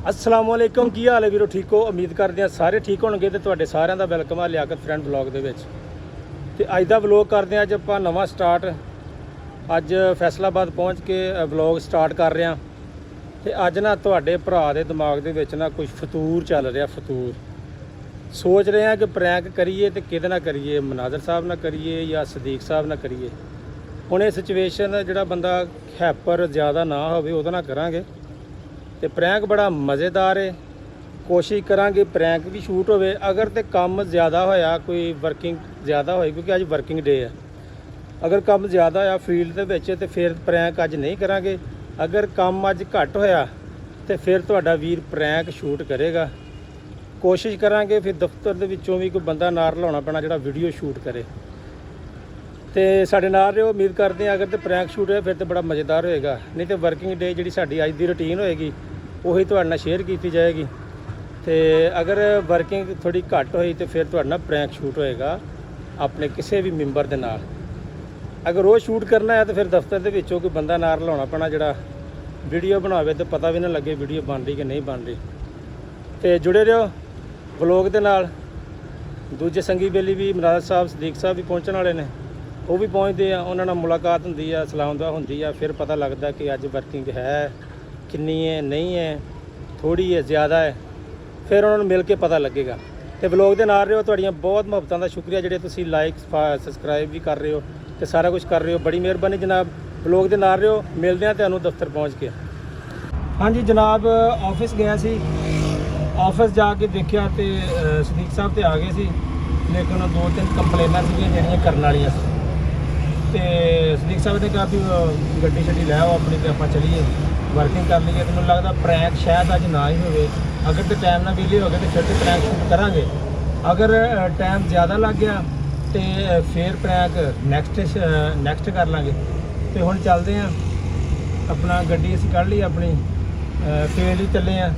अस्सलाम वालेकुम की हाल है वीरो ठीक हो। उम्मीद करते हैं सारे ठीक होंगे तो तुहाडे सारिਆਂ ਦਾ ਵੈਲਕਮ ਆ ਲਿਆਕਤ ਫਰੈਂਡ ਵਲੌਗ ਦੇ ਵਿੱਚ। ਤੇ ਅੱਜ ਦਾ ਵਲੌਗ ਕਰਦੇ ਹਾਂ ਅੱਜ ਆਪਾਂ ਨਵਾਂ ਸਟਾਰਟ। ਅੱਜ ਫੈਸਲਾਬਾਦ ਪਹੁੰਚ ਕੇ ਵਲੌਗ ਸਟਾਰਟ ਕਰ ਰਹੇ ਹਾਂ। ਤੇ ਅੱਜ ਨਾ ਤੁਹਾਡੇ ਭਰਾ ਦੇ ਦਿਮਾਗ ਦੇ ਵਿੱਚ ਨਾ ਕੁਝ ਫਤੂਰ ਚੱਲ ਰਿਹਾ। ਫਤੂਰ ਸੋਚ ਰਹੇ ਹਾਂ ਕਿ ਪ੍ਰੈਂਕ ਕਰੀਏ ਤੇ ਕਿਹਦੇ ਨਾਲ ਕਰੀਏ, ਮਨਾਜ਼ਰ ਸਾਹਿਬ ਨਾਲ ਕਰੀਏ ਜਾਂ ਸਦੀਕ ਸਾਹਿਬ ਨਾਲ ਕਰੀਏ। ਹੁਣ ਇਹ ਸਿਚੁਏਸ਼ਨ ਜਿਹੜਾ ਬੰਦਾ ਹੈਪਰ ਜ਼ਿਆਦਾ ਨਾ ਹੋਵੇ ਉਹਦੇ ਨਾਲ ਕਰਾਂਗੇ। ਤੇ ਪ੍ਰੈਂਕ ਬੜਾ ਮਜ਼ੇਦਾਰ ਹੈ। ਕੋਸ਼ਿਸ਼ ਕਰਾਂਗੇ ਪ੍ਰੈਂਕ ਵੀ ਸ਼ੂਟ ਹੋਵੇ। ਅਗਰ ਤੇ ਕੰਮ ਜ਼ਿਆਦਾ ਹੋਇਆ, ਕੋਈ ਵਰਕਿੰਗ ਜ਼ਿਆਦਾ ਹੋਈ, ਕਿਉਂਕਿ ਅੱਜ ਵਰਕਿੰਗ ਡੇ ਹੈ। ਅਗਰ ਕੰਮ ਜ਼ਿਆਦਾ ਹੋਇਆ ਫੀਲਡ ਦੇ ਵਿੱਚ ਤੇ ਫਿਰ ਪ੍ਰੈਂਕ ਅੱਜ ਨਹੀਂ ਕਰਾਂਗੇ। ਅਗਰ ਕੰਮ ਅੱਜ ਘੱਟ ਹੋਇਆ ਤੇ ਫਿਰ ਤੁਹਾਡਾ ਵੀਰ ਪ੍ਰੈਂਕ ਸ਼ੂਟ ਕਰੇਗਾ। ਕੋਸ਼ਿਸ਼ ਕਰਾਂਗੇ ਫਿਰ ਦਫ਼ਤਰ ਦੇ ਵਿੱਚੋਂ ਵੀ ਕੋਈ ਬੰਦਾ ਨਾਲ ਲਾਉਣਾ ਪੈਣਾ ਜਿਹੜਾ ਵੀਡੀਓ ਸ਼ੂਟ ਕਰੇ। ਤੇ ਸਾਡੇ ਨਾਲ ਰਹੋ। ਉਮੀਦ ਕਰਦੇ ਹਾਂ ਅਗਰ ਤੇ ਪ੍ਰੈਂਕ ਸ਼ੂਟ ਹੋਇਆ ਫਿਰ ਤੇ ਬੜਾ ਮਜ਼ੇਦਾਰ ਹੋਏਗਾ। ਨਹੀਂ ਤੇ ਵਰਕਿੰਗ ਡੇ ਜਿਹੜੀ ਸਾਡੀ ਅੱਜ ਦੀ ਰੂਟੀਨ ਹੋਏਗੀ ਉਹੀ ਤੁਹਾਡੇ ਨਾਲ ਸ਼ੇਅਰ ਕੀਤੀ ਜਾਏਗੀ। ਤੇ ਅਗਰ ਵਰਕਿੰਗ ਥੋੜੀ ਘੱਟ ਹੋਈ ਤੇ ਫਿਰ ਤੁਹਾਡੇ ਨਾਲ ਪ੍ਰੈਂਕ ਸ਼ੂਟ ਹੋਏਗਾ ਆਪਣੇ ਕਿਸੇ ਵੀ ਮੈਂਬਰ ਦੇ ਨਾਲ। ਅਗਰ ਉਹ ਸ਼ੂਟ ਕਰਨਾ ਹੈ ਤਾਂ ਫਿਰ ਦਫ਼ਤਰ ਦੇ ਵਿੱਚੋਂ ਕੋਈ ਬੰਦਾ ਨਾਲ ਲਾਉਣਾ ਪੈਣਾ ਜਿਹੜਾ ਵੀਡੀਓ ਬਣਾਵੇ ਤੇ ਪਤਾ ਵੀ ਨਾ ਲੱਗੇ ਵੀਡੀਓ ਬਣ ਰਹੀ ਕਿ ਨਹੀਂ ਬਣ ਰਹੀ। ਤੇ ਜੁੜੇ ਰਹੋ ਵਲੌਗ ਦੇ ਨਾਲ। ਦੂਜੇ ਸੰਗੀ ਬੇਲੀ ਵੀ ਮਨਾਜ਼ਰ ਸਾਹਿਬ ਸਦੀਕ ਸਾਹਿਬ ਵੀ ਪਹੁੰਚਣ ਵਾਲੇ ਨੇ, ਉਹ ਵੀ ਪਹੁੰਚਦੇ ਆ। ਉਹਨਾਂ ਨਾਲ ਮੁਲਾਕਾਤ ਹੁੰਦੀ ਆ, ਸਲਾਮ ਦੁਆ ਹੁੰਦੀ ਆ। ਫਿਰ ਪਤਾ ਲੱਗਦਾ ਕਿ ਅੱਜ ਵਰਕਿੰਗ ਹੈ ਕਿੰਨੀ ਹੈ, ਨਹੀਂ ਹੈ, ਥੋੜ੍ਹੀ ਹੈ, ਜ਼ਿਆਦਾ ਹੈ। ਫਿਰ ਉਹਨਾਂ ਨੂੰ ਮਿਲ ਕੇ ਪਤਾ ਲੱਗੇਗਾ। ਤੇ ਵਲੌਗ ਦੇ ਨਾਲ ਰਹੋ। ਤੁਹਾਡੀਆਂ ਬਹੁਤ ਮੁਹੱਬਤਾਂ ਦਾ ਸ਼ੁਕਰੀਆ ਜਿਹੜੇ ਤੁਸੀਂ ਲਾਈਕ ਸਬਸਕ੍ਰਾਈਬ ਵੀ ਕਰ ਰਹੇ ਹੋ ਤੇ ਸਾਰਾ ਕੁਝ ਕਰ ਰਹੇ ਹੋ। ਬੜੀ ਮਿਹਰਬਾਨੀ ਜਨਾਬ। ਵਲੌਗ ਦੇ ਨਾਲ ਰਹੋ। ਮਿਲਦੇ ਹਾਂ ਤੁਹਾਨੂੰ ਦਫ਼ਤਰ ਪਹੁੰਚ ਕੇ। ਹਾਂਜੀ ਜਨਾਬ, ਆਫਿਸ ਗਿਆ ਸੀ। ਆਫਿਸ ਜਾ ਕੇ ਦੇਖਿਆ ਤੇ ਸਦੀਕ ਸਾਹਿਬ ਤੇ ਆ ਗਏ ਸੀ, ਲੇਕਿਨ 2-3 ਕੰਪਲੇਨਾਂ ਸੀਗੀਆਂ ਜਿਹੜੀਆਂ ਕਰਨ ਵਾਲੀਆਂ ਸੀ। ਤੇ ਸਦੀਕ ਸਾਹਿਬ ਨੇ ਕਿਹਾ ਵੀ ਗੱਡੀ ਛੱਡੀ ਲੈ ਆਓ ਆਪਣੀ ਤੇ ਆਪਾਂ ਚਲੀਏ ਵਰਕਿੰਗ ਕਰ ਲਈਏ। ਤੇ ਮੈਨੂੰ ਲੱਗਦਾ ਪ੍ਰੈਂਕ ਸ਼ਾਇਦ ਅੱਜ ਨਾ ਹੀ ਹੋਵੇ। ਅਗਰ ਤੇ ਟਾਈਮ ਨਾਲ ਵਿਹਲੇ ਹੋ ਗਏ ਤੇ ਫਿਰ ਤੇ ਪ੍ਰੈਂਕ ਸ਼ੂਟ ਕਰਾਂਗੇ। ਅਗਰ ਟਾਈਮ ਜ਼ਿਆਦਾ ਲੱਗ ਗਿਆ ਤੇ ਫਿਰ ਪ੍ਰੈਂਕ ਨੈਕਸਟ ਕਰ ਲਾਂਗੇ। ਤੇ ਹੁਣ ਚੱਲਦੇ ਹਾਂ। ਆਪਣਾ ਗੱਡੀ ਅਸੀਂ ਕੱਢ ਲਈ ਆਪਣੀ, ਫੀਲਡ ਹੀ ਚੱਲੇ ਹਾਂ।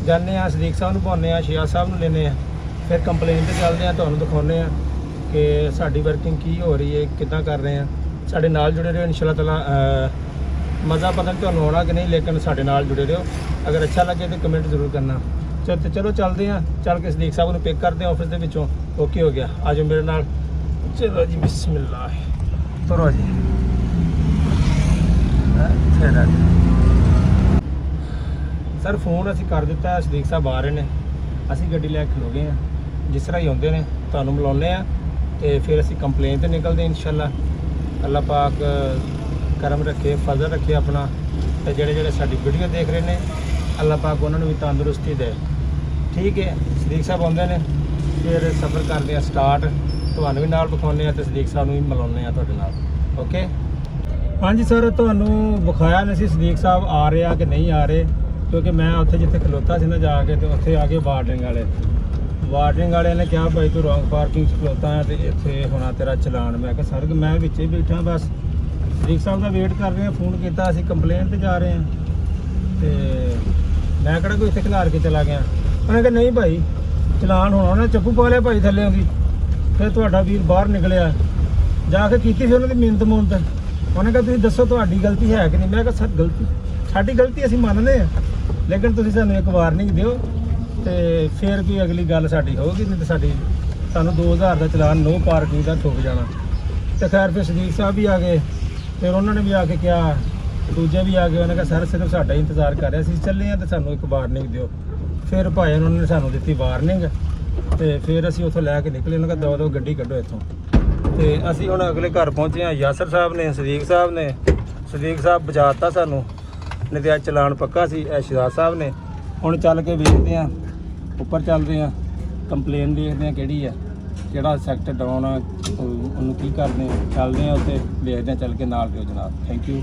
ਜਾਂਦੇ ਹਾਂ ਸਦੀਕ ਸਾਹਿਬ ਨੂੰ ਪਾਉਂਦੇ ਹਾਂ, ਸ਼ਿਆ ਸਾਹਿਬ ਨੂੰ ਲੈਂਦੇ ਹਾਂ। ਫਿਰ ਕੰਪਲੇਨ 'ਤੇ ਚੱਲਦੇ ਹਾਂ, ਤੁਹਾਨੂੰ ਦਿਖਾਉਂਦੇ ਹਾਂ ਕਿ ਸਾਡੀ ਵਰਕਿੰਗ ਕੀ ਹੋ ਰਹੀ ਹੈ, ਕਿੱਦਾਂ ਕਰ ਰਹੇ ਹਾਂ। ਸਾਡੇ ਨਾਲ ਜੁੜੇ ਰਹੋ। ਇਨਸ਼ਾਅੱਲਾ ਤਾਲਾ ਮਜ਼ਾ ਪਤਾ ਨਹੀਂ ਤੁਹਾਨੂੰ ਆਉਣਾ ਕਿ ਨਹੀਂ, ਲੇਕਿਨ ਸਾਡੇ ਨਾਲ ਜੁੜੇ ਰਹੋ। ਅਗਰ ਅੱਛਾ ਲੱਗੇ ਤਾਂ ਕਮੈਂਟ ਜ਼ਰੂਰ ਕਰਨਾ। ਚਲੋ ਚੱਲਦੇ ਹਾਂ। ਚੱਲ ਕੇ ਸਦੀਕ ਸਾਹਿਬ ਨੂੰ ਪਿਕ ਕਰਦੇ ਹਾਂ ਆਫਿਸ ਦੇ ਵਿੱਚੋਂ। ਓਕੇ ਹੋ ਗਿਆ, ਆ ਜਾਓ ਮੇਰੇ ਨਾਲ। ਚਲੋ ਜੀ ਬਿਸਮਿਲ੍ਲਾ, ਤੁਰੋ ਜੀ। ਸਰ ਫੋਨ ਅਸੀਂ ਕਰ ਦਿੱਤਾ, ਸਦੀਕ ਸਾਹਿਬ ਆ ਰਹੇ ਨੇ। ਅਸੀਂ ਗੱਡੀ ਲੈ ਕੇ ਖਲੋ ਗਏ ਹਾਂ। ਜਿਸ ਤਰ੍ਹਾਂ ਹੀ ਆਉਂਦੇ ਨੇ ਤੁਹਾਨੂੰ ਮਿਲਾਉਂਦੇ ਹਾਂ ਤੇ ਫਿਰ ਅਸੀਂ ਕੰਪਲੇਨ 'ਤੇ ਨਿਕਲਦੇ ਇਨਸ਼ਾਅੱਲਾ। ਅੱਲਾਹ ਪਾਕ ਕਰਮ ਰੱਖੇ, ਫਜ਼ਲ ਰੱਖੇ ਆਪਣਾ। ਤੇ ਜਿਹੜੇ ਸਾਡੀ ਵੀਡੀਓ ਦੇਖ ਰਹੇ ਨੇ ਅੱਲਾਹ ਪਾਕ ਉਹਨਾਂ ਨੂੰ ਵੀ ਤੰਦਰੁਸਤੀ ਦੇ। ਠੀਕ ਹੈ, ਸਦੀਕ ਸਾਹਿਬ ਆਉਂਦੇ ਨੇ ਫਿਰ ਸਫ਼ਰ ਕਰਦੇ ਹਾਂ ਸਟਾਰਟ। ਤੁਹਾਨੂੰ ਵੀ ਨਾਲ ਵਿਖਾਉਂਦੇ ਹਾਂ ਤੇ ਸਦੀਕ ਸਾਹਿਬ ਨੂੰ ਵੀ ਮਿਲਾਉਂਦੇ ਹਾਂ ਤੁਹਾਡੇ ਨਾਲ। ਓਕੇ ਹਾਂਜੀ ਸਰ, ਤੁਹਾਨੂੰ ਵਿਖਾਇਆ ਨਹੀਂ ਸੀ ਸਦੀਕ ਸਾਹਿਬ ਆ ਰਹੇ ਆ ਕਿ ਨਹੀਂ ਆ ਰਹੇ, ਕਿਉਂਕਿ ਮੈਂ ਉੱਥੇ ਜਿੱਥੇ ਖਲੋਤਾ ਸੀ ਨਾ ਜਾ ਕੇ, ਤੇ ਉੱਥੇ ਆ ਕੇ ਵਾਰਡਿੰਗ ਵਾਲਿਆਂ ਨੇ ਕਿਹਾ ਭਾਈ ਤੂੰ ਰੌਂਗ ਪਾਰਕਿੰਗ 'ਚ ਖਲੋਤਾ ਹੈ ਤੇ ਇੱਥੇ ਹੋਣਾ ਤੇਰਾ ਚਲਾਨ। ਮੈਂ ਕਿਹਾ ਸਰ ਮੈਂ ਵਿੱਚ ਹੀ ਬੈਠਾ, ਬਸ ਸਦੀਕ ਸਾਹਿਬ ਦਾ ਵੇਟ ਕਰ ਰਹੇ ਹਾਂ। ਫੋਨ ਕੀਤਾ, ਅਸੀਂ ਕੰਪਲੇਨ 'ਤੇ ਜਾ ਰਹੇ ਹਾਂ ਤੇ ਮੈਂ ਕਿਹੜਾ ਕੋਈ ਇੱਥੇ ਖਿਲਾਰ ਕੇ ਚਲਾ ਗਿਆ। ਉਹਨੇ ਕਿਹਾ ਨਹੀਂ ਭਾਈ ਚਲਾਨ ਹੋਣਾ। ਉਹਨੇ ਚੱਪੂ ਪਾ ਲਿਆ ਭਾਈ ਥੱਲੇ ਆਉਂਦੀ। ਫਿਰ ਤੁਹਾਡਾ ਵੀਰ ਬਾਹਰ ਨਿਕਲਿਆ, ਜਾ ਕੇ ਕੀਤੀ ਸੀ ਉਹਨਾਂ ਦੀ ਮਿਹਨਤ। ਉਹਨੇ ਕਿਹਾ ਤੁਸੀਂ ਦੱਸੋ ਤੁਹਾਡੀ ਗਲਤੀ ਹੈ ਕਿ ਨਹੀਂ। ਮੈਂ ਕਿਹਾ ਸਰ ਸਾਡੀ ਗਲਤੀ ਅਸੀਂ ਮੰਨਦੇ ਹਾਂ, ਲੇਕਿਨ ਤੁਸੀਂ ਸਾਨੂੰ ਇੱਕ ਵਾਰਨਿੰਗ ਦਿਓ ਤੇ ਫਿਰ ਕੋਈ ਅਗਲੀ ਗੱਲ ਸਾਡੀ ਹੋਊਗੀ। ਨਹੀਂ ਤਾਂ ਸਾਨੂੰ 2000 ਦਾ ਚਲਾਨ ਨੋ ਪਾਰਕਿੰਗ ਦਾ ਠੁੱਕ ਜਾਣਾ। ਤੇ ਖੈਰ ਫਿਰ ਸਦੀਕ ਸਾਹਿਬ ਵੀ ਆ ਗਏ। ਫਿਰ ਉਹਨਾਂ ਨੇ ਵੀ ਆ ਕੇ ਕਿਹਾ, ਦੂਜੇ ਵੀ ਆ ਗਏ। ਉਹਨੇ ਕਿਹਾ ਸਰ ਸਿਰਫ ਸਾਡਾ ਹੀ ਇੰਤਜ਼ਾਰ ਕਰ ਰਿਹਾ ਸੀ, ਚੱਲੇ ਹਾਂ ਤੇ ਸਾਨੂੰ ਇੱਕ ਵਾਰਨਿੰਗ ਦਿਓ। ਫਿਰ ਭਾਈ ਉਹਨਾਂ ਨੇ ਸਾਨੂੰ ਦਿੱਤੀ ਵਾਰਨਿੰਗ ਤੇ ਫਿਰ ਅਸੀਂ ਉੱਥੋਂ ਲੈ ਕੇ ਨਿਕਲੇ। ਉਹਨਾਂ ਕਹਿੰਦਾ ਦੋ ਗੱਡੀ ਕੱਢੋ ਇੱਥੋਂ। ਤੇ ਅਸੀਂ ਹੁਣ ਅਗਲੇ ਘਰ ਪਹੁੰਚੇ ਹਾਂ। ਯਾਸਰ ਸਾਹਿਬ ਨੇ, ਸਦੀਕ ਸਾਹਿਬ ਬਚਾਤਾ ਸਾਨੂੰ, ਨਹੀਂ ਤੇ ਅੱਜ ਚਲਾਨ ਪੱਕਾ ਸੀ। ਇਹ ਸ਼ਿਜ਼ਾਦ ਸਾਹਿਬ ਨੇ। ਹੁਣ ਚੱਲ ਕੇ ਵੇਖਦੇ ਹਾਂ, ਉੱਪਰ ਚੱਲਦੇ ਹਾਂ, ਕੰਪਲੇਨ ਦੇਖਦੇ ਹਾਂ ਕਿਹੜੀ ਆ, ਕਿਹੜਾ ਸੈਕਟਰ ਡਾਊਨ ਆ, ਉਹਨੂੰ ਕੀ ਕਰਦੇ ਹਾਂ। ਚੱਲਦੇ ਹਾਂ ਉੱਥੇ, ਦੇਖਦੇ ਹਾਂ ਚੱਲ ਕੇ। ਨਾਲ ਦਿਓ ਜਨਾਬ, ਥੈਂਕ ਯੂ।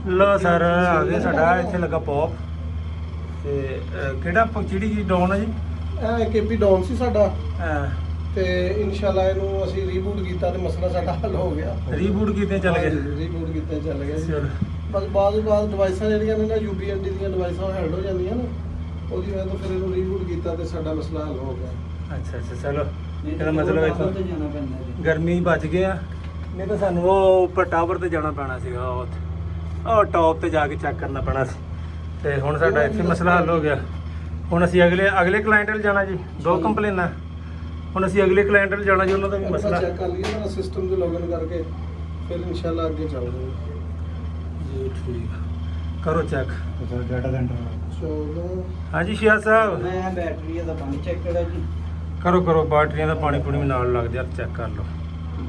ਲੋ ਸਰ ਆ ਗਏ। ਸਾਡਾ ਇੱਥੇ ਲੱਗਾ ਪੌਪ ਤੇ ਕਿਹੜਾ ਜਿਹੜੀ ਡਾਊਨ ਆ ਜੀ? ਇਹ ਕੇਪੀ ਡਾਊਨ ਸੀ ਸਾਡਾ ਹਾਂ। ਤੇ ਇਨਸ਼ਾਅੱਲਾ ਇਹਨੂੰ ਅਸੀਂ ਰੀਬੂਟ ਕੀਤਾ ਤੇ ਮਸਲਾ ਸਾਡਾ ਹੱਲ ਹੋ ਗਿਆ। ਰੀਬੂਟ ਕੀਤੇ ਚੱਲ ਗਏ? ਰੀਬੂਟ ਕੀਤੇ ਚੱਲ ਗਏ। ਚਲੋ ਬਸ ਬਾਅਦ ਡਿਵਾਈਸਾਂ ਜਿਹੜੀਆਂ ਨੇ ਨਾ UPND ਦੀਆਂ ਡਿਵਾਈਸਾਂ ਹੈਲਡ ਹੋ ਜਾਂਦੀਆਂ ਨਾ, ਉਹਦੀ ਵਜ੍ਹਾ ਤੋਂ ਫਿਰ ਇਹਨੂੰ ਰੀਬੂਟ ਕੀਤਾ ਤੇ ਸਾਡਾ ਮਸਲਾ ਹੱਲ ਹੋ ਗਿਆ। ਅੱਛਾ ਚਲੋ ਇਹਦਾ ਮਤਲਬ ਇੱਥੋਂ ਗਰਮੀ ਬਚ ਗਏ ਆ, ਨਹੀਂ ਤਾਂ ਸਾਨੂੰ ਉਹ ਉੱਪਰ ਟਾਵਰ ਤੇ ਜਾਣਾ ਪੈਣਾ ਸੀਗਾ। ਉਹ ਟੌਪ ਤੇ ਜਾ ਕੇ ਚੈੱਕ ਕਰਨਾ ਪੈਣਾ ਸੀ। ਤੇ ਹੁਣ ਸਾਡਾ ਇੱਥੇ ਮਸਲਾ ਹੱਲ ਹੋ ਗਿਆ। ਹੁਣ ਅਸੀਂ ਅਗਲੇ ਕਲਾਇੰਟ ਵੱਲ ਜਾਣਾ ਜੀ। 2 ਕੰਪਲੇਨਾਂ, ਹੁਣ ਅਸੀਂ ਅਗਲੇ ਕਲਾਇੰਟ ਵੱਲ ਜਾਣਾ ਜੀ, ਉਹਨਾਂ ਦਾ ਵੀ ਮਸਲਾ ਚੈੱਕ ਕਰ ਲਈਏ ਨਾ ਸਿਸਟਮ 'ਤੇ ਲੌਗਇਨ ਕਰਕੇ, ਫਿਰ ਇਨਸ਼ਾਅੱਲਾ ਅੱਗੇ ਚੱਲਦੇ ਜੀ। ਠੀਕ, ਕਰੋ ਚੈੱਕ। ਡਾਟਾ ਸੈਂਟਰ 14 ਹਾਂਜੀ ਸ਼ਿਆ ਸਾਹਿਬ, ਮੈਂ ਬੈਟਰੀ ਦਾ ਪਾਣੀ ਚੈੱਕ ਕਰਿਆ ਜੀ। ਕਰੋ ਬਾਟਰੀਆਂ ਦਾ ਪਾਣੀ ਪੂਣੀ ਵੀ ਨਾਲ ਲੱਗਦੇ ਆ, ਚੈੱਕ ਕਰ ਲਓ।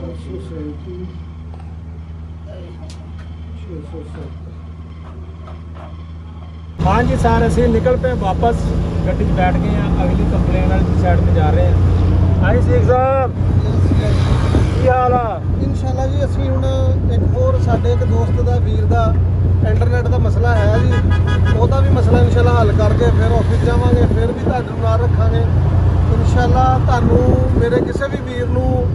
237 607 ਹਾਂਜੀ ਸਰ, ਅਸੀਂ ਨਿਕਲ ਪਏ ਵਾਪਸ, ਗੱਡੀ 'ਚ ਬੈਠ ਗਏ ਆ, ਅਗਲੀ ਕੰਪਲੇਨ ਵਾਲੀ ਸਾਈਡ ਤੇ ਜਾ ਰਹੇ ਆ। ਹਾਂਜੀ ਸ਼ੇਖ ਸਾਹਿਬ, ਕੀ ਹਾਲ ਆ? ਇਨਸ਼ਾਅੱਲਾ ਜੀ ਅਸੀਂ ਹੁਣ ਇੱਕ ਹੋਰ ਸਾਡੇ ਇੱਕ ਦੋਸਤ ਦਾ ਵੀਰ ਦਾ ਇੰਟਰਨੈਟ ਦਾ ਮਸਲਾ ਹੈ ਜੀ, ਉਹਦਾ ਵੀ ਮਸਲਾ ਇਨਸ਼ਾਅੱਲਾ ਹੱਲ ਕਰਕੇ ਫਿਰ ਆਫਿਸ ਜਾਵਾਂਗੇ, ਫਿਰ ਵੀ ਤੁਹਾਨੂੰ ਨਾਲ ਰੱਖਾਂਗੇ ਇਨਸ਼ਾਅੱਲਾ। ਤੁਹਾਨੂੰ ਮੇਰੇ ਕਿਸੇ ਵੀ ਵੀਰ ਨੂੰ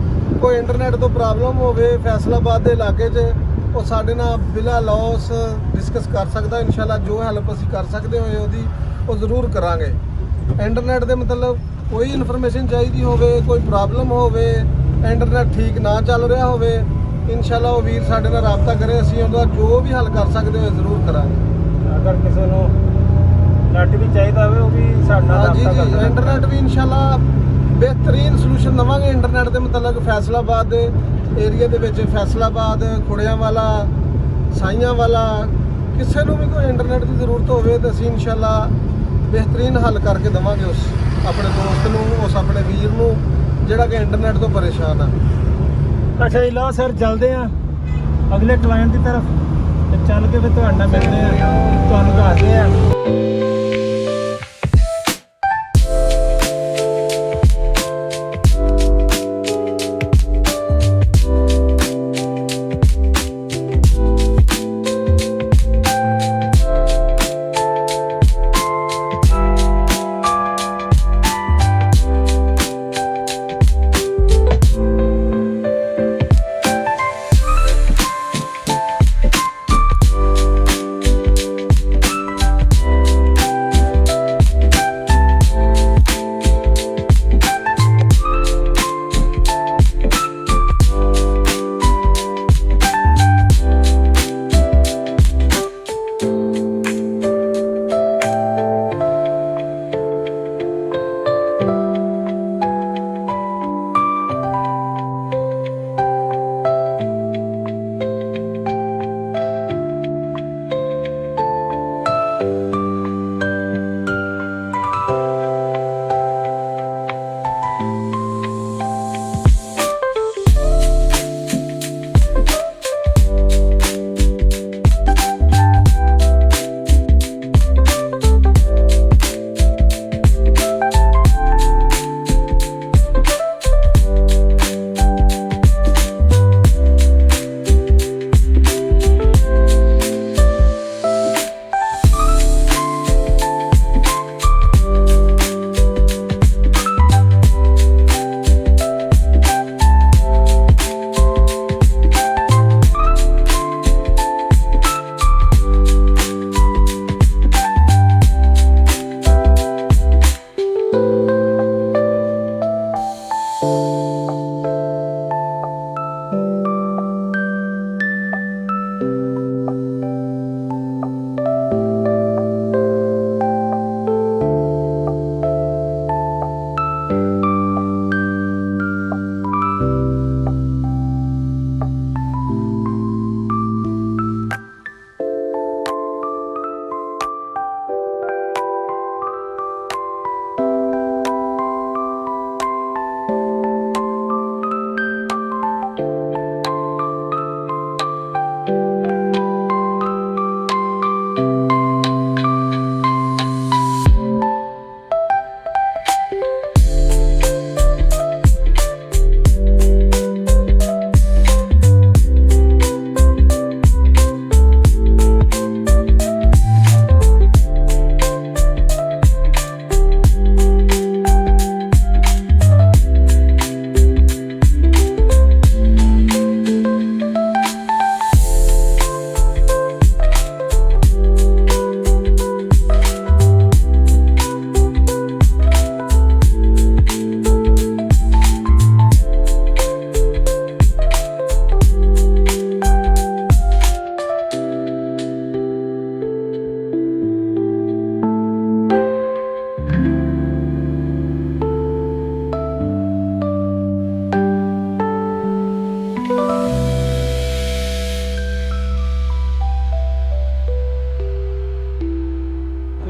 ਕੋਈ ਇੰਟਰਨੈਟ ਤੋਂ ਪ੍ਰੋਬਲਮ ਹੋਵੇ ਫੈਸਲਾਬਾਦ ਦੇ ਇਲਾਕੇ 'ਚ, ਉਹ ਸਾਡੇ ਨਾਲ ਬਿਲਾ ਲਾਸ ਡਿਸਕਸ ਕਰ ਸਕਦਾ ਇਨਸ਼ਾਅੱਲਾ। ਜੋ ਹੈਲਪ ਅਸੀਂ ਕਰ ਸਕਦੇ ਹੋਏ ਉਹਦੀ ਉਹ ਜ਼ਰੂਰ ਕਰਾਂਗੇ। ਇੰਟਰਨੈਟ ਦੇ ਮਤਲਬ ਕੋਈ ਇਨਫੋਰਮੇਸ਼ਨ ਚਾਹੀਦੀ ਹੋਵੇ, ਕੋਈ ਪ੍ਰੋਬਲਮ ਹੋਵੇ, ਇੰਟਰਨੈਟ ਠੀਕ ਨਾ ਚੱਲ ਰਿਹਾ ਹੋਵੇ, ਇਨਸ਼ਾਅੱਲਾ ਉਹ ਵੀਰ ਸਾਡੇ ਨਾਲ ਰਾਬਤਾ ਕਰੇ, ਅਸੀਂ ਉਹਦਾ ਜੋ ਵੀ ਹੱਲ ਕਰ ਸਕਦੇ ਹੋਏ ਜ਼ਰੂਰ ਕਰਾਂਗੇ। ਅਗਰ ਕਿਸੇ ਨੂੰ ਨੈਟ ਵੀ ਚਾਹੀਦਾ ਹੋਵੇ, ਉਹ ਵੀ ਸਾਡੇ ਨਾਲ ਹਾਂ ਜੀ ਰਾਬਤਾ ਕਰ ਜੀ, ਸਕਦਾ। ਇੰਟਰਨੈਟ ਵੀ ਇਨਸ਼ਾਅੱਲਾ ਬਿਹਤਰੀਨ ਸੋਲੂਸ਼ਨ ਦਵਾਂਗੇ ਇੰਟਰਨੈਟ ਦੇ ਮੁਤਲਕ। ਫੈਸਲਾਬਾਦ ਦੇ ਏਰੀਆ ਦੇ ਵਿੱਚ ਫੈਸਲਾਬਾਦ, ਖੁੜਿਆਂ ਵਾਲਾ, ਸਾਈਆਂ ਵਾਲਾ, ਕਿਸੇ ਨੂੰ ਵੀ ਕੋਈ ਇੰਟਰਨੈਟ ਦੀ ਜ਼ਰੂਰਤ ਹੋਵੇ ਤਾਂ ਅਸੀਂ ਇਨਸ਼ਾਅੱਲਾ ਬਿਹਤਰੀਨ ਹੱਲ ਕਰਕੇ ਦਵਾਂਗੇ ਉਸ ਆਪਣੇ ਦੋਸਤ ਨੂੰ, ਉਸ ਆਪਣੇ ਵੀਰ ਨੂੰ ਜਿਹੜਾ ਕਿ ਇੰਟਰਨੈਟ ਤੋਂ ਪਰੇਸ਼ਾਨ ਆ। ਅੱਛਾ ਜੀ, ਲਓ ਸਰ ਚੱਲਦੇ ਆ ਅਗਲੇ ਕਲਾਇੰਟ ਦੀ ਤਰਫ, ਤੇ ਚੱਲ ਕੇ ਫਿਰ ਤੁਹਾਡੇ ਨਾਲ ਮਿਲਦੇ ਆ, ਤੁਹਾਨੂੰ ਦੱਸਦੇ ਆ।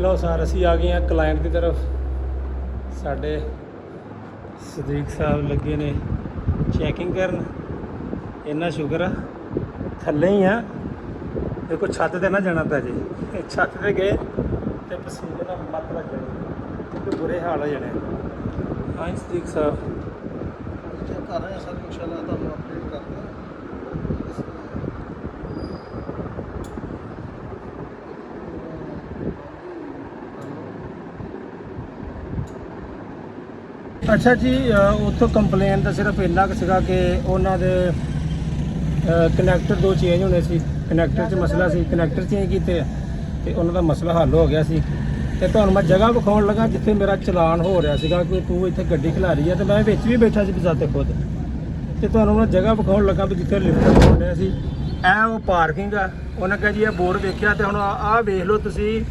ਲਓ ਸਰ, ਅਸੀਂ ਆ ਗਏ ਹਾਂ ਕਲਾਇੰਟ ਦੀ ਤਰਫ। ਸਾਡੇ ਸਦੀਕ ਸਾਹਿਬ ਲੱਗੇ ਨੇ ਚੈਕਿੰਗ ਕਰਨ। ਇੰਨਾ ਸ਼ੁਕਰ ਆ ਥੱਲੇ ਹੀ ਆ, ਦੇਖੋ ਛੱਤ ਤੇ ਨਾ ਜਾਣਾ ਪੈ ਜੇ। ਛੱਤ ਤੇ ਗਏ ਤੇ ਪਸੀਨੇ ਨਾਲ ਮੱਤ ਲੱਗ ਜਾਣੀ, ਤੇ ਬੁਰੇ ਹਾਲ ਹੋ ਜਾਣੇ। ਹਾਂ ਸਦੀਕ ਸਾਹਿਬ ਚੈੱਕ ਕਰ ਰਹੇ ਹਾਂ ਸਰ, ਇਨਸ਼ਾਅੱਲਾ ਤੁਹਾਨੂੰ ਅਪਡੇਟ ਕਰਦੇ ਹਾਂ। ਅੱਛਾ ਜੀ, ਉੱਥੋਂ ਕੰਪਲੇਨ ਤਾਂ ਸਿਰਫ ਇੰਨਾ ਕੁ ਸੀਗਾ ਕਿ ਉਹਨਾਂ ਦੇ ਕਨੈਕਟਰ 2 ਚੇਂਜ ਹੋਣੇ ਸੀ। ਕਨੈਕਟਰ 'ਚ ਮਸਲਾ ਸੀ, ਕਨੈਕਟਰ ਚੇਂਜ ਕੀਤੇ ਤੇ ਉਹਨਾਂ ਦਾ ਮਸਲਾ ਹੱਲ ਹੋ ਗਿਆ ਸੀ। ਤੇ ਤੁਹਾਨੂੰ ਮੈਂ ਜਗ੍ਹਾ ਵਿਖਾਉਣ ਲੱਗਾ ਜਿੱਥੇ ਮੇਰਾ ਚਲਾਨ ਹੋ ਰਿਹਾ ਸੀਗਾ ਕਿ ਤੂੰ ਇੱਥੇ ਗੱਡੀ ਖਿਲਾਰੀ ਆ, ਤੇ ਮੈਂ ਵਿੱਚ ਵੀ ਬੈਠਾ ਸੀ ਬਜ਼ਾਤੇ ਖੁਦ। ਤੇ ਤੁਹਾਨੂੰ ਮੈਂ ਜਗ੍ਹਾ ਵਿਖਾਉਣ ਲੱਗਾ ਵੀ ਜਿੱਥੇ ਲਿਫਟ ਹੋ ਰਿਹਾ ਸੀ। ਇਹ ਉਹ ਪਾਰਕਿੰਗ ਆ। ਉਹਨਾਂ ਕਿਹਾ ਜੀ ਇਹ ਬੋਰਡ ਵੇਖਿਆ, ਤੇ ਹੁਣ ਆਹ ਵੇਖ ਲਓ ਤੁਸੀਂ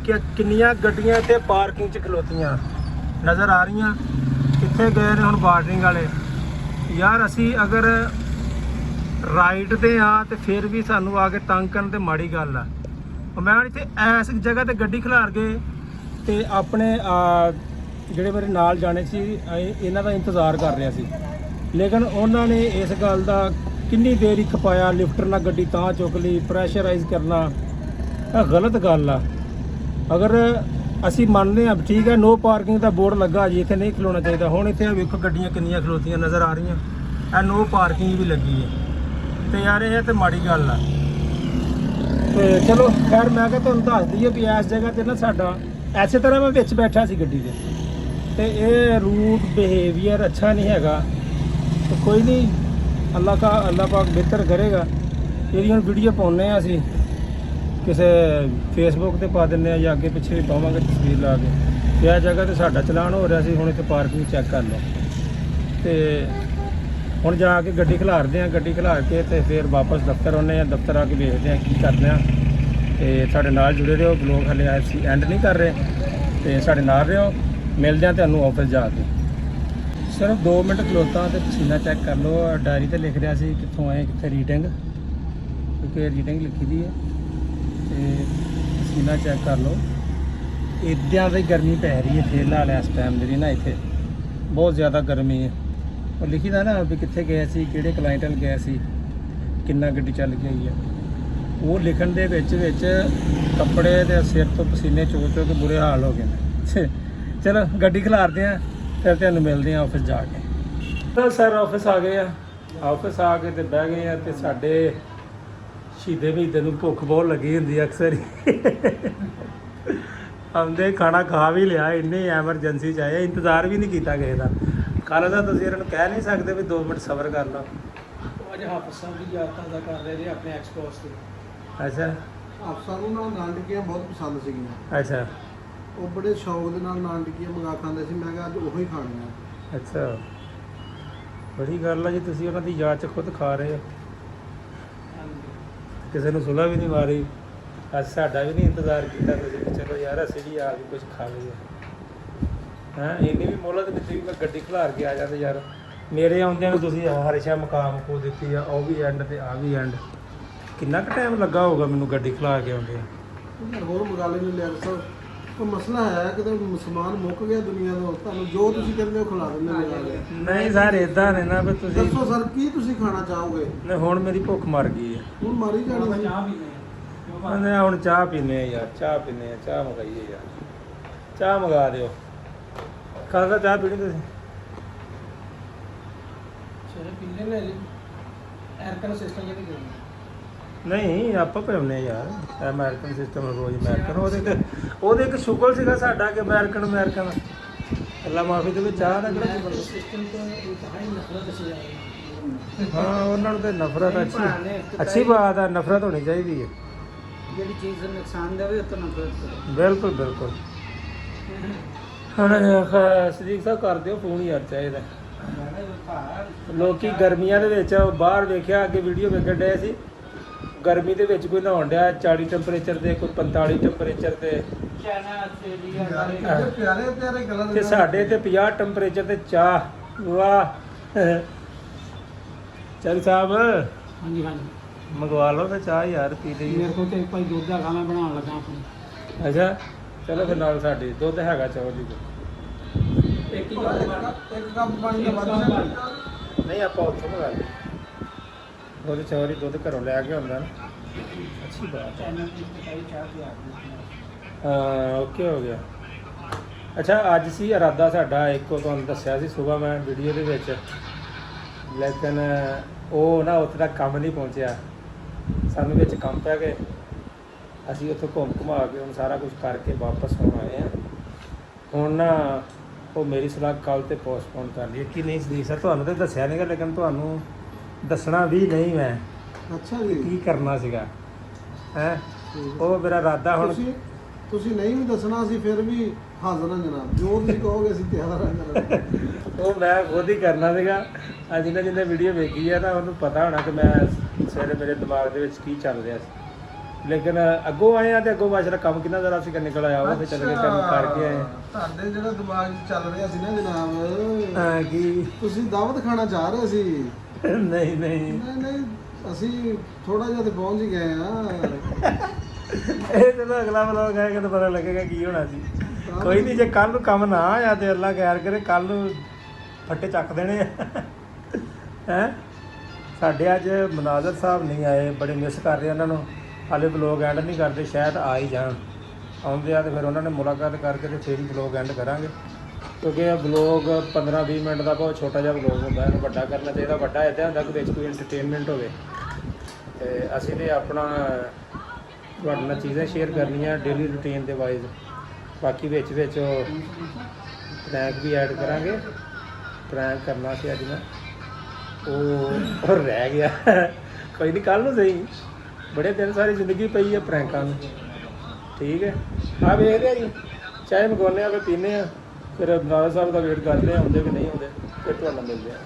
ਕਿ ਕਿੰਨੀਆਂ ਗੱਡੀਆਂ ਇੱਥੇ ਪਾਰਕਿੰਗ 'ਚ ਖਲੋਤੀਆਂ ਨਜ਼ਰ ਆ ਰਹੀਆਂ। ਕਿੱਥੇ ਗਏ ਨੇ ਹੁਣ ਬਾਰਡਰਿੰਗ ਵਾਲੇ? ਯਾਰ ਅਸੀਂ ਅਗਰ ਰਾਈਟ ਤੇ ਆ ਤੇ ਫਿਰ ਵੀ ਸਾਨੂੰ ਆ ਕੇ ਤੰਗ ਕਰਨ ਤੇ ਮਾੜੀ ਗੱਲ ਆ। ਮੈਂ ਇੱਥੇ ਐਸ ਜਗ੍ਹਾ ਤੇ ਗੱਡੀ ਖਿਲਾਰ ਗਏ ਤੇ ਆਪਣੇ ਜਿਹੜੇ ਮੇਰੇ ਨਾਲ ਜਾਣੇ ਸੀ ਇਹਨਾਂ ਦਾ ਇੰਤਜ਼ਾਰ ਕਰ ਰਿਹਾ ਸੀ, ਲੇਕਿਨ ਉਹਨਾਂ ਨੇ ਇਸ ਗੱਲ ਦਾ ਕਿੰਨੀ ਦੇਰ ਹੀ ਖਪਾਇਆ। ਲਿਫਟਰ ਨਾਲ ਗੱਡੀ ਤਾਂ ਚੁੱਕ ਲਈ, ਪ੍ਰੈਸ਼ਰਾਈਜ਼ ਕਰਨਾ ਇਹ ਗਲਤ ਗੱਲ ਆ। ਅਗਰ ਅਸੀਂ ਮੰਨਦੇ ਹਾਂ ਠੀਕ ਹੈ, ਨੋ ਪਾਰਕਿੰਗ ਦਾ ਬੋਰਡ ਲੱਗਾ ਜੀ, ਇੱਥੇ ਨਹੀਂ ਖਲੋਣਾ ਚਾਹੀਦਾ। ਹੁਣ ਇੱਥੇ ਵੇਖੋ ਗੱਡੀਆਂ ਕਿੰਨੀਆਂ ਖਲੋਤੀਆਂ ਨਜ਼ਰ ਆ ਰਹੀਆਂ। ਇਹ ਨੋ ਪਾਰਕਿੰਗ ਵੀ ਲੱਗੀ ਹੈ, ਤੇ ਯਾਰ ਇਹ ਤੇ ਮਾੜੀ ਗੱਲ ਆ। ਤੇ ਚਲੋ ਖੈਰ, ਮੈਂ ਕਿਹਾ ਤੁਹਾਨੂੰ ਦੱਸ ਦਈਏ ਵੀ ਇਸ ਜਗ੍ਹਾ ਤੇ ਨਾ ਸਾਡਾ ਐਸੇ ਤਰ੍ਹਾਂ ਮੈਂ ਵਿੱਚ ਬੈਠਾ ਸੀ ਗੱਡੀ ਦੇ, ਤੇ ਇਹ ਰੂਟ ਬਿਹੇਵੀਅਰ ਅੱਛਾ ਨਹੀਂ ਹੈਗਾ। ਤੇ ਕੋਈ ਨਹੀਂ, ਅੱਲਾਹ ਪਾਕ ਬਿਹਤਰ ਕਰੇਗਾ। ਇਹਦੀ ਹੁਣ ਵੀਡੀਓ ਪਾਉਂਦੇ ਹਾਂ ਅਸੀਂ, ਕਿਸੇ ਫੇਸਬੁੱਕ ਤੇ ਪਾ ਦਿੰਦੇ ਆ ਜਾਂ ਅੱਗੇ ਪਿੱਛੇ ਵੀ ਪਾਵਾਂਗੇ ਤਸਵੀਰ ਲਾ ਕੇ। ਤੇ ਇਹ ਜਗ੍ਹਾ ਤੇ ਸਾਡਾ ਚਲਾਨ ਹੋ ਰਿਹਾ ਸੀ, ਹੁਣ ਇੱਥੇ ਪਾਰਕਿੰਗ ਚੈੱਕ ਕਰ ਲਓ। ਤੇ ਹੁਣ ਜਾ ਕੇ ਗੱਡੀ ਖਿਲਾਰਦੇ ਆ, ਗੱਡੀ ਖਿਲਾਰ ਕੇ ਤੇ ਫਿਰ ਵਾਪਸ ਦਫ਼ਤਰ ਆਉਂਦੇ ਆ। ਦਫ਼ਤਰ ਆ ਕੇ ਵੇਖਦੇ ਆ ਕੀ ਕਰਦੇ ਆ। ਤੇ ਸਾਡੇ ਨਾਲ ਜੁੜੇ ਰਹੋ, ਬਲੌਗ ਹਲੇ ਅਸੀਂ ਐਂਡ ਨਹੀਂ ਕਰ ਰਹੇ, ਤੇ ਸਾਡੇ ਨਾਲ ਰਹੋ। ਮਿਲਦੇ ਆ ਤੁਹਾਨੂੰ ਆਫਿਸ ਜਾ ਕੇ। ਸਿਰਫ 2 ਮਿੰਟ ਖਲੋਤਾ ਤੇ ਪਸੀਨਾ ਚੈੱਕ ਕਰ ਲਓ। ਡਾਇਰੀ ਤੇ ਲਿਖ ਰਿਹਾ ਸੀ ਕਿੱਥੋਂ ਆਏ, ਕਿੱਥੇ ਰੀਡਿੰਗ, ਕਿਉਂਕਿ ਰੀਡਿੰਗ ਲਿਖੀ ਦੀ ਹੈ। ਤੇ ਪਸੀਨਾ ਚੈੱਕ ਕਰ ਲਓ। ਇੱਦਾਂ ਦੀ ਗਰਮੀ ਪੈ ਰਹੀ ਹੈ ਫੇਲਾ ਵਾਲਾ ਇਸ ਟਾਈਮ ਜਿਹੜੀ ਨਾ, ਇੱਥੇ ਬਹੁਤ ਜ਼ਿਆਦਾ ਗਰਮੀ ਹੈ। ਉਹ ਲਿਖੀ ਦਾ ਨਾ ਵੀ ਕਿੱਥੇ ਗਏ ਸੀ, ਕਿਹੜੇ ਕਲਾਇੰਟ ਨਾਲ ਗਏ ਸੀ, ਕਿੰਨਾ ਗੱਡੀ ਚੱਲ ਗਈ ਹੈ। ਉਹ ਲਿਖਣ ਦੇ ਵਿੱਚ ਕੱਪੜੇ ਦੇ ਸਿਰ ਤੋਂ ਪਸੀਨੇ ਚੋ ਕੇ ਬੁਰੇ ਹਾਲ ਹੋ ਗਏ ਨੇ। ਚਲੋ ਗੱਡੀ ਖਿਲਾਰਦੇ ਆ, ਫਿਰ ਤੁਹਾਨੂੰ ਮਿਲਦੇ ਆ ਆਫਿਸ ਜਾ ਕੇ। ਚਲੋ ਸਰ ਆਫਿਸ ਆ ਗਏ ਆ। ਆਫਿਸ ਆ ਕੇ ਤੇ ਬਹਿ ਗਏ ਆ। ਤੇ ਸਾਡੇ ਸ਼ਹੀਦੇ ਮਹੀਦੇ ਨੂੰ ਭੁੱਖ ਬਹੁਤ ਲੱਗੀ ਹੁੰਦੀ ਅਕਸਰ ਹੀ। ਆਉਂਦੇ ਖਾਣਾ ਖਾ ਵੀ ਲਿਆ, ਇੰਨੀ ਐਮਰਜੈਂਸੀ 'ਚ ਆਏ, ਇੰਤਜ਼ਾਰ ਵੀ ਨਹੀਂ ਕੀਤਾ ਕਿਸੇ ਦਾ। ਕੱਲ੍ਹ ਦਾ ਤੁਸੀਂ ਇਹਨਾਂ ਨੂੰ ਕਹਿ ਨਹੀਂ ਸਕਦੇ ਵੀ 2 ਮਿੰਟ ਸਬਰ ਕਰ ਲਓ। ਅੱਜ ਹਾਫਿਜ਼ ਸਾਹਿਬ ਦੀ ਯਾਦ ਤਾਜ਼ਾ ਕਰ ਰਹੇ ਨੇ ਆਪਣੇ ਐਕਸਪੋਸ ਤੇ। ਅੱਛਾ ਹਾਫਿਜ਼ ਸਾਹਿਬ ਨੂੰ ਨਾ ਨਾਨ ਟਿੱਕੀਆਂ ਬਹੁਤ ਪਸੰਦ ਸੀਗੀਆਂ। ਅੱਛਾ ਉਹ ਬੜੇ ਸ਼ੌਕ ਦੇ ਨਾਲ ਨਾਨ ਟਿੱਕੀਆਂ ਮੰਗਾ ਖਾਂਦੇ ਸੀ। ਮੈਂ ਕਿਹਾ ਅੱਜ ਉਹੀ ਖਾਣੀਆਂ। ਅੱਛਾ, ਬੜੀ ਗੱਲ ਆ ਜੀ, ਤੁਸੀਂ ਉਹਨਾਂ ਦੀ ਯਾਦ 'ਚ ਖੁਦ ਖਾ ਰਹੇ ਹੋ। ਕਿਸੇ ਨੂੰ ਸੁਲਾ ਵੀ ਨਹੀਂ ਮਾਰੀ। ਅੱਜ ਸਾਡਾ ਵੀ ਨਹੀਂ ਇੰਤਜ਼ਾਰ ਕੀਤਾ ਤੁਸੀਂ ਕਿ ਚਲੋ ਯਾਰ ਅਸੀਂ ਵੀ ਆ ਕੇ ਕੁਝ ਖਾ ਲਈਏ। ਹਾਂ ਇੰਨੀ ਵੀ ਮੋਹਲਤ ਵਿੱਚ ਵੀ ਮੈਂ ਗੱਡੀ ਖਿਲਾਰ ਕੇ ਆ ਜਾਂਦੇ ਯਾਰ। ਮੇਰੇ ਆਉਂਦਿਆਂ ਨੂੰ ਤੁਸੀਂ ਹਰਸ਼ਾ ਮਕਾਮ ਕੋ ਦਿੱਤੀ ਆ, ਉਹ ਵੀ ਐਂਡ ਤੇ ਆ ਵੀ ਐਂਡ। ਕਿੰਨਾ ਕੁ ਟਾਈਮ ਲੱਗਾ ਹੋਊਗਾ ਮੈਨੂੰ ਗੱਡੀ ਖਿਲਾ ਕੇ ਆਉਂਦੇ ਆ। ਹੋਰ ਮੁਗਾਲੇ ਨੂੰ ਲਿਆ ਸਰ, ਕੋਈ ਮਸਲਾ ਹੈ ਕਿ ਮੁਸਲਮਾਨ ਮੁੱਕ ਗਿਆ ਦੁਨੀਆ ਤੋਂ, ਤੁਹਾਨੂੰ ਜੋ ਤੁਸੀਂ ਕਹਿੰਦੇ ਹੋ ਖਿਲਾ ਦਿੰਦੇ ਮੁਗਾਲੇ। ਨਹੀਂ ਸਰ ਇਦਾਂ ਨਹੀਂ ਨਾ ਵੀ ਤੁਸੀਂ ਦੱਸੋ ਸਰ ਕੀ ਤੁਸੀਂ ਖਾਣਾ ਚਾਹੋਗੇ? ਨਹੀਂ ਹੁਣ ਮੇਰੀ ਭੁੱਖ ਮਰ ਗਈ ਹੈ। ਹੁਣ ਮਾਰੀ ਜਾਣੀ ਸੀ। ਹੁਣ ਚਾਹ ਪੀਨੇ ਆ ਯਾਰ, ਚਾਹ ਪੀਨੇ ਆ, ਚਾਹ ਮੰਗਾਈਏ ਯਾਰ, ਚਾਹ ਮੰਗਾ ਦਿਓ। ਖਾਲਸਾ ਚਾਹ ਪੀਣੀ ਤੁਸੀਂ? ਨਹੀਂ ਆਪਾਂ ਪਿਆਉਂਦੇ ਯਾਰ ਅਮਰੀਕਨ ਸਿਸਟਮ, ਰੋਜ਼ ਅਮਰੀਕਨ। ਉਹਦੇ ਇੱਕ ਸ਼ੁਗਲ ਸੀਗਾ ਸਾਡਾ ਕਿ ਅਮਰੀਕਨ। ਅੱਲਾ ਮਾਫੀ ਦੇ ਵਿੱਚ ਚਾਹ ਦਾ ਕਿਹੜਾ ਸਿਸਟਮ ਤੋਂ ਇੰਤਹਾਈ ਨਫ਼ਰਤ ਸੀ। ਹਾਂ ਉਹਨਾਂ ਨੂੰ ਤੇ ਨਫ਼ਰਤ ਅੱਛੀ ਬਾਤ ਆ, ਨਫ਼ਰਤ ਹੋਣੀ ਚਾਹੀਦੀ ਹੈ। ਜਿਹੜੀ ਚੀਜ਼ ਨੂੰ ਨੁਕਸਾਨ ਦੇਵੇ ਉਹ ਤੋਂ ਨਫ਼ਰਤ ਕਰੋ। ਬਿਲਕੁਲ ਬਿਲਕੁਲ। ਹੁਣ ਸਦੀਕ ਸਾਹਿਬ ਕਰ ਦਿਓ ਫੋਨ ਯਾਰ, ਚਾਹੀਦਾ। ਲੋਕੀ ਗਰਮੀਆਂ ਦੇ ਵਿੱਚ ਬਾਹਰ ਵੇਖਿਆ, ਅੱਗੇ ਵੀਡੀਓ ਵੇਖਣ ਡਏ ਸੀ, ਗਰਮੀ ਦੇ ਵਿੱਚ ਕੋਈ ਨਹਾਉਣ ਡਿਆ 40 ਟੈਂਪਰੇਚਰ ਤੇ, ਕੋਈ 45 ਟੈਂਪਰੇਚਰ ਤੇ। ਤੇ ਸਾਡੇ ਤੇ 50 ਟੈਂਪਰੇਚਰ ਤੇ ਚਾਹ। ਵਾਹ ਚੱਲ ਸਾਹਿਬ ਹਾਂਜੀ ਹਾਂਜੀ ਮੰਗਵਾ ਲਓ ਤੇ ਚਾਹ ਯਾਰ, ਪੀ ਲਈ। ਮੇਰੇ ਕੋਲ ਤੇ ਭਾਈ ਦੁੱਧ ਦਾ ਖਾਣਾ ਬਣਾਉਣ ਲੱਗਾ ਆਪਣੀ। ਅੱਛਾ ਚਲੋ ਫਿਰ ਨਾਲ ਸਾਡੀ ਦੁੱਧ ਹੈਗਾ ਚੌਲ ਜੀ ਇੱਕ ਹੀ ਗੱਲ ਇੱਕ ਕੱਪ ਪਾਣੀ ਦਾ ਵੱਧ ਜਾਣਾ। ਨਹੀਂ ਆਪਾਂ ਉੱਥੋਂ ਮੰਗਾ ਲਈ ਉਹਦੇ ਚੌਲ ਹੀ ਦੁੱਧ ਘਰੋਂ ਲੈ ਕੇ ਆਉਂਦਾ ਨਾ ਅੱਛੀ ਬਾਤ ਹੈ ਚੈਨਲ ਤੇ ਕਈ ਚਾਹ ਕੇ ਆ ਹਾਂ ਓਕੇ ਹੋ ਗਿਆ ਅੱਛਾ ਅੱਜ ਸੀ ਇਰਾਦਾ ਸਾਡਾ ਇੱਕੋ ਤੁਹਾਨੂੰ ਦੱਸਿਆ ਸੀ ਸਵੇਰ ਮੈਂ ਵੀਡੀਓ ਦੇ ਵਿੱਚ ਲੇਕਿਨ ਉਹ ਨਾ ਉੱਥੇ ਤੱਕ ਕੰਮ ਨਹੀਂ ਪਹੁੰਚਿਆ ਸਾਨੂੰ ਵਿੱਚ ਕੰਮ ਪੈ ਗਏ ਅਸੀਂ ਉੱਥੋਂ ਘੁੰਮ ਘੁਮਾ ਕੇ ਹੁਣ ਸਾਰਾ ਕੁਝ ਕਰਕੇ ਵਾਪਸ ਹੁਣ ਆਏ ਹਾਂ ਹੁਣ ਨਾ ਉਹ ਮੇਰੀ ਸਲਾਹ ਕੱਲ ਤੇ ਪੋਸਟਪੋਨ ਕਰ ਲਈ ਕਿ ਨਹੀਂ ਸੀ ਸਰ ਤੁਹਾਨੂੰ ਤਾਂ ਦੱਸਿਆ ਨਹੀਂਗਾ ਲੇਕਿਨ ਤੁਹਾਨੂੰ ਦੱਸਣਾ ਵੀ ਨਹੀਂ ਮੈਂ ਅੱਛਾ ਜੀ ਕੀ ਕਰਨਾ ਸੀਗਾ ਹੈ ਉਹ ਮੇਰਾ ਇਰਾਦਾ ਹੁਣ ਤੁਸੀਂ ਨਹੀਂ ਵੀ ਦੱਸਣਾ ਸੀ ਫਿਰ ਵੀ ਹਾਜ਼ਰ ਹਾਂ ਜਨਾਬ ਜੋ ਤੁਸੀਂ ਕਹੋਗੇ ਅਸੀਂ ਤਿਆਰ ਹਾਂ ਕਰਨ ਉਹ ਮੈਂ ਖੁਦ ਹੀ ਕਰਨਾ ਸੀਗਾ ਅੱਜ ਜਿਹਨੇ ਵੀਡੀਓ ਵੇਖੀ ਹੈ ਨਾ ਉਹਨੂੰ ਪਤਾ ਹੋਣਾ ਕਿ ਮੈਂ ਸਵੇਰੇ ਮੇਰੇ ਦਿਮਾਗ ਦੇ ਵਿੱਚ ਕੀ ਚੱਲ ਰਿਹਾ ਸੀ ਲੇਕਿਨ ਅੱਗੋਂ ਆਏ ਆ ਤੇ ਅੱਗੋਂ ਮਾਸ਼ਾਅੱਲਾ ਕੰਮ ਕਿੰਨਾ ਜ਼ਿਆਦਾ ਸੀ ਨਿਕਲ ਆਇਆ ਉਹ ਤੇ ਚੱਲ ਕੇ ਕੰਮ ਕਰਕੇ ਆਏ ਤੁਹਾਡੇ ਜਿਹੜਾ ਦਿਮਾਗ 'ਚ ਚੱਲ ਰਿਹਾ ਸੀ ਨਾ ਜਨਾਬ ਹਾਂ ਕੀ ਤੁਸੀਂ ਦਾਵਤ ਖਾਣਾ ਚਾਹ ਰਹੇ ਸੀ ਨਹੀਂ ਨਹੀਂ ਨਹੀਂ ਅਸੀਂ ਥੋੜਾ ਜਿਹਾ ਤੇ ਪਹੁੰਚ ਹੀ ਗਏ ਆ ਇਹ ਚਲੋ ਅਗਲਾ ਵਲੋਗ ਆਏਗਾ ਤਾਂ ਪਤਾ ਲੱਗੇਗਾ ਕੀ ਹੋਣਾ ਸੀ ਕੋਈ ਨਹੀਂ ਜੇ ਕੱਲ ਨੂੰ ਕੰਮ ਨਾ ਆਇਆ ਤੇ ਅੱਲਾ ਖੈਰ ਕਰੇ ਕੱਲ ਨੂੰ ਫੱਟੇ ਚੱਕ ਦੇਣੇ ਆ ਹੈ ਸਾਡੇ ਅੱਜ ਮਨਾਜ਼ਰ ਸਾਹਿਬ ਨਹੀਂ ਆਏ ਬੜੇ ਮਿਸ ਕਰ ਰਹੇ ਉਹਨਾਂ ਨੂੰ ਹਾਲੇ ਵਲੋਗ ਐਂਡ ਨਹੀਂ ਕਰਦੇ ਸ਼ਾਇਦ ਆ ਹੀ ਜਾਣ ਆਉਂਦੇ ਆ ਤੇ ਫਿਰ ਉਹਨਾਂ ਨੇ ਮੁਲਾਕਾਤ ਕਰਕੇ ਤੇ ਫੇਰ ਹੀ ਵਲੋਗ ਐਂਡ ਕਰਾਂਗੇ ਕਿਉਂਕਿ ਇਹ ਵਲੋਗ 15-20 ਮਿੰਟ ਦਾ ਬਹੁਤ ਛੋਟਾ ਜਿਹਾ ਵਲੋਗ ਹੁੰਦਾ ਇਹਨੂੰ ਵੱਡਾ ਕਰਨਾ ਚਾਹੀਦਾ ਵੱਡਾ ਇੱਦਾਂ ਹੁੰਦਾ ਕਿ ਵਿੱਚ ਕੋਈ ਐਂਟਰਟੇਨਮੈਂਟ ਹੋਵੇ ਤੇ ਅਸੀਂ ਤੇ ਆਪਣਾ ਤੁਹਾਡੇ ਨਾਲ ਚੀਜ਼ਾਂ ਸ਼ੇਅਰ ਕਰਨੀਆਂ ਡੇਲੀ ਰੂਟੀਨ ਦੇ ਵਾਈਜ਼ ਬਾਕੀ ਵਿੱਚ ਪ੍ਰੈਂਕ ਵੀ ਐਡ ਕਰਾਂਗੇ ਪ੍ਰੈਂਕ ਕਰਨਾ ਸੀ ਅੱਜ ਮੈਂ ਉਹ ਰਹਿ ਗਿਆ ਕੋਈ ਨਹੀਂ ਕੱਲ ਨੂੰ ਸਹੀ ਬੜੇ ਦਿਨ ਸਾਰੀ ਜ਼ਿੰਦਗੀ ਪਈ ਹੈ ਪ੍ਰੈਂਕਾਂ ਨੂੰ ਠੀਕ ਹੈ ਆ ਵੇਖਦੇ ਆ ਜੀ ਚਾਹ ਮੰਗਵਾਉਂਦੇ ਆ ਫਿਰ ਪੀਂਦੇ ਆ ਫਿਰ ਨਾਲਾ ਸਾਹਿਬ ਦਾ ਵੇਟ ਕਰਦੇ ਆ ਆਉਂਦੇ ਕਿ ਨਹੀਂ ਆਉਂਦੇ ਫਿਰ ਤੁਹਾਨੂੰ ਮਿਲਦੇ ਆ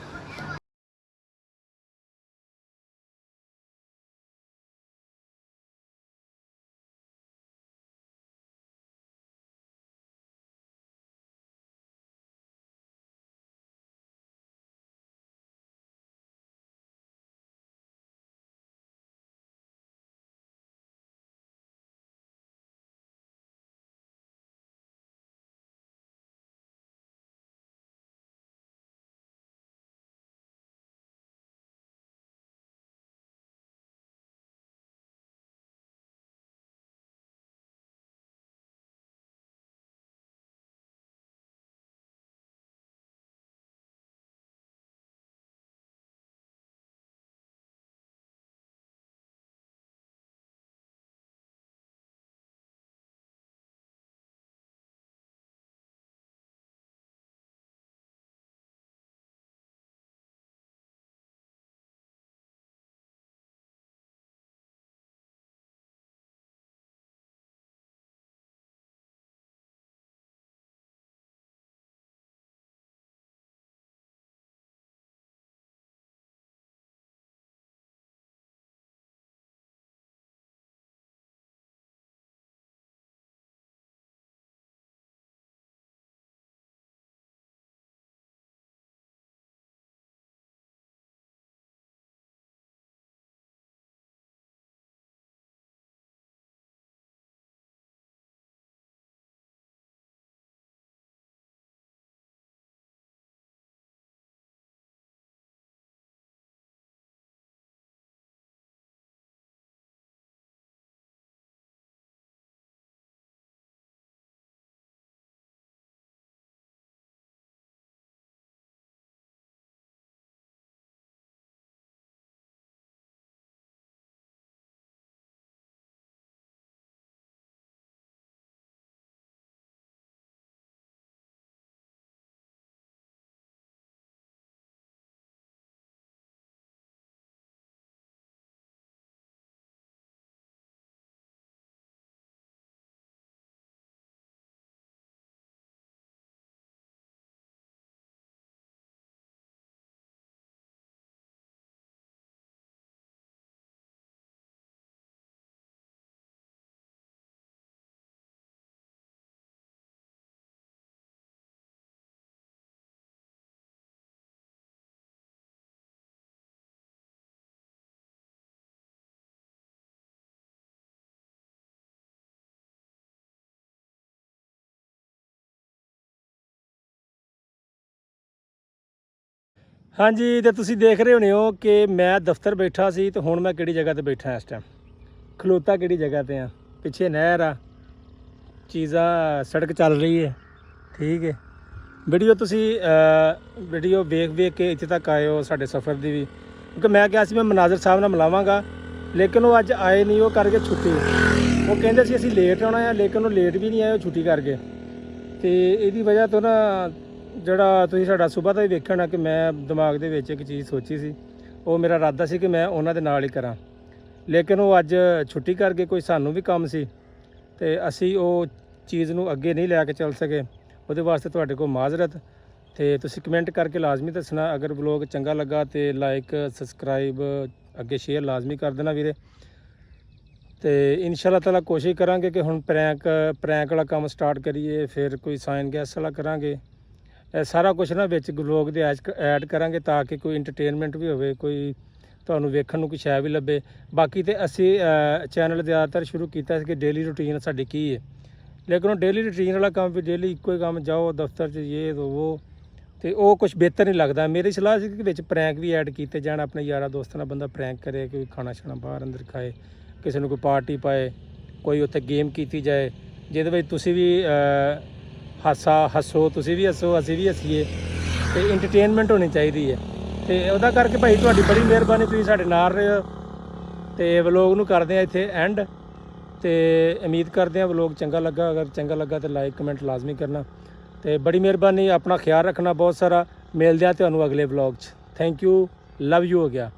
ਹਾਂਜੀ ਤੇ ਤੁਸੀਂ ਦੇਖ ਰਹੇ ਹੋਣੇ ਹੋ ਕਿ ਮੈਂ ਦਫ਼ਤਰ ਬੈਠਾ ਸੀ ਤੇ ਹੁਣ ਮੈਂ ਕਿਹੜੀ ਜਗ੍ਹਾ ਤੇ ਬੈਠਾ ਇਸ ਟਾਈਮ, ਖਲੋਤਾ ਕਿਹੜੀ ਜਗ੍ਹਾ ਤੇ ਆ। ਪਿੱਛੇ ਨਹਿਰ ਆ, ਚੀਜ਼ਾਂ ਸੜਕ ਚੱਲ ਰਹੀ ਹੈ, ਠੀਕ ਹੈ। ਵੀਡੀਓ ਤੁਸੀਂ ਵੀਡੀਓ ਵੇਖ ਕੇ ਇੱਥੇ ਤੱਕ ਆਏ ਹੋ ਸਾਡੇ ਸਫ਼ਰ ਦੀ ਵੀ, ਕਿਉਂਕਿ ਮੈਂ ਕਿਹਾ ਸੀ ਮੈਂ ਮਨਾਜ਼ਰ ਸਾਹਿਬ ਨਾਲ ਮਿਲਾਵਾਂਗਾ, ਲੇਕਿਨ ਉਹ ਅੱਜ ਆਏ ਨਹੀਂ, ਉਹ ਕਰਕੇ ਛੁੱਟੀ। ਉਹ ਕਹਿੰਦੇ ਸੀ ਅਸੀਂ ਲੇਟ ਆਉਣਾ ਆ, ਲੇਕਿਨ ਉਹ ਲੇਟ ਵੀ ਨਹੀਂ ਆਏ, ਉਹ ਛੁੱਟੀ ਕਰ ਗਏ। ਤੇ ਇਹਦੀ ਵਜ੍ਹਾ ਤੋਂ ਨਾ ਜਿਹੜਾ ਤੁਸੀਂ ਸਾਡਾ ਸੁਬਾਹ ਦਾ ਹੀ ਵੇਖਣਾ ਕਿ ਮੈਂ ਦਿਮਾਗ ਦੇ ਵਿੱਚ ਇੱਕ ਚੀਜ਼ ਸੋਚੀ ਸੀ, ਉਹ ਮੇਰਾ ਇਰਾਦਾ ਸੀ ਕਿ ਮੈਂ ਉਹਨਾਂ ਦੇ ਨਾਲ ਹੀ ਕਰਾਂ, ਲੇਕਿਨ ਉਹ ਅੱਜ ਛੁੱਟੀ ਕਰ ਗਏ। ਕੋਈ ਸਾਨੂੰ ਵੀ ਕੰਮ ਸੀ ਤੇ ਅਸੀਂ ਉਹ ਚੀਜ਼ ਨੂੰ ਅੱਗੇ ਨਹੀਂ ਲੈ ਕੇ ਚੱਲ ਸਕੇ। ਉਹਦੇ ਵਾਸਤੇ ਤੁਹਾਡੇ ਕੋਲ ਮਾਜ਼ਰਤ। ਤੇ ਤੁਸੀਂ ਕਮੈਂਟ ਕਰਕੇ ਲਾਜ਼ਮੀ ਦੱਸਣਾ, ਅਗਰ ਵਲੋਗ ਚੰਗਾ ਲੱਗਾ ਤੇ ਲਾਈਕ ਸਬਸਕ੍ਰਾਈਬ ਅੱਗੇ ਸ਼ੇਅਰ ਲਾਜ਼ਮੀ ਕਰ ਦੇਣਾ ਵੀਰੇ। ਤੇ ਇਨਸ਼ਾ ਅੱਲਾਹ ਤਾਲਾ ਕੋਸ਼ਿਸ਼ ਕਰਾਂਗੇ ਕਿ ਹੁਣ ਪ੍ਰੈਂਕ ਵਾਲਾ ਕੰਮ ਸਟਾਰਟ ਕਰੀਏ, ਫਿਰ ਕੋਈ ਸਾਈਨ ਗੈਸ ਵਾਲਾ ਕਰਾਂਗੇ। ਇਹ ਸਾਰਾ ਕੁਝ ਨਾ ਵਿੱਚ ਵਲੋਗ ਦੇ ਐਡ ਕਰਾਂਗੇ ਤਾਂ ਕਿ ਕੋਈ ਇੰਟਰਟੇਨਮੈਂਟ ਵੀ ਹੋਵੇ, ਕੋਈ ਤੁਹਾਨੂੰ ਵੇਖਣ ਨੂੰ ਕੋਈ ਸ਼ੈ ਵੀ ਲੱਭੇ। ਬਾਕੀ ਤੇ ਅਸੀਂ ਚੈਨਲ ਜ਼ਿਆਦਾਤਰ ਸ਼ੁਰੂ ਕੀਤਾ ਸੀ ਕਿ ਡੇਲੀ ਰੂਟੀਨ ਸਾਡੀ ਕੀ ਹੈ, ਲੇਕਿਨ ਉਹ ਡੇਲੀ ਰੂਟੀਨ ਵਾਲਾ ਕੰਮ ਵੀ ਡੇਲੀ ਇੱਕੋ ਹੀ ਕੰਮ, ਜਾਓ ਦਫ਼ਤਰ 'ਚ ਇਹ ਉਹ, ਤੇ ਉਹ ਕੁਝ ਬਿਹਤਰ ਨਹੀਂ ਲੱਗਦਾ। ਮੇਰੀ ਸਲਾਹ ਸੀ ਕਿ ਵਿੱਚ ਪ੍ਰੈਂਕ ਵੀ ਐਡ ਕੀਤੇ ਜਾਣ, ਆਪਣੇ ਯਾਰਾਂ ਦੋਸਤਾਂ ਨਾਲ ਬੰਦਾ ਪ੍ਰੈਂਕ ਕਰੇ, ਕੋਈ ਖਾਣਾ ਛਾਣਾ ਬਾਹਰ ਅੰਦਰ ਖਾਏ, ਕਿਸੇ ਨੂੰ ਕੋਈ ਪਾਰਟੀ ਪਾਏ, ਕੋਈ ਉੱਥੇ ਗੇਮ ਕੀਤੀ ਜਾਏ ਜਿਹਦੇ ਵਿੱਚ ਤੁਸੀਂ ਵੀ ਹੱਸੋ, ਤੁਸੀਂ ਵੀ ਹੱਸੋ, ਅਸੀਂ ਵੀ ਹੱਸੀਏ, ਤੇ ਇੰਟਰਟੇਨਮੈਂਟ ਹੋਣੀ ਚਾਹੀਦੀ ਹੈ। ਤੇ ਉਹਦਾ ਕਰਕੇ ਭਾਈ ਤੁਹਾਡੀ ਬੜੀ ਮਿਹਰਬਾਨੀ, ਤੁਸੀਂ ਸਾਡੇ ਨਾਲ ਰਹੇ ਹੋ। ਤੇ ਵਲੋਗ ਨੂੰ ਕਰਦੇ ਆ ਇੱਥੇ ਐਂਡ, ਤੇ ਉਮੀਦ ਕਰਦੇ ਆ ਵਲੋਗ ਚੰਗਾ ਲੱਗਾ। ਅਗਰ ਚੰਗਾ ਲੱਗਾ ਤਾਂ ਲਾਈਕ ਕਮੈਂਟ ਲਾਜ਼ਮੀ ਕਰਨਾ। ਤੇ ਬੜੀ ਮਿਹਰਬਾਨੀ, ਆਪਣਾ ਖਿਆਲ ਰੱਖਣਾ ਬਹੁਤ ਸਾਰਾ। ਮਿਲਦੇ ਆ ਤੁਹਾਨੂੰ ਅਗਲੇ ਵਲੋਗ 'ਚ। ਥੈਂਕ ਯੂ, ਲਵ ਯੂ ਹੋ ਗਿਆ।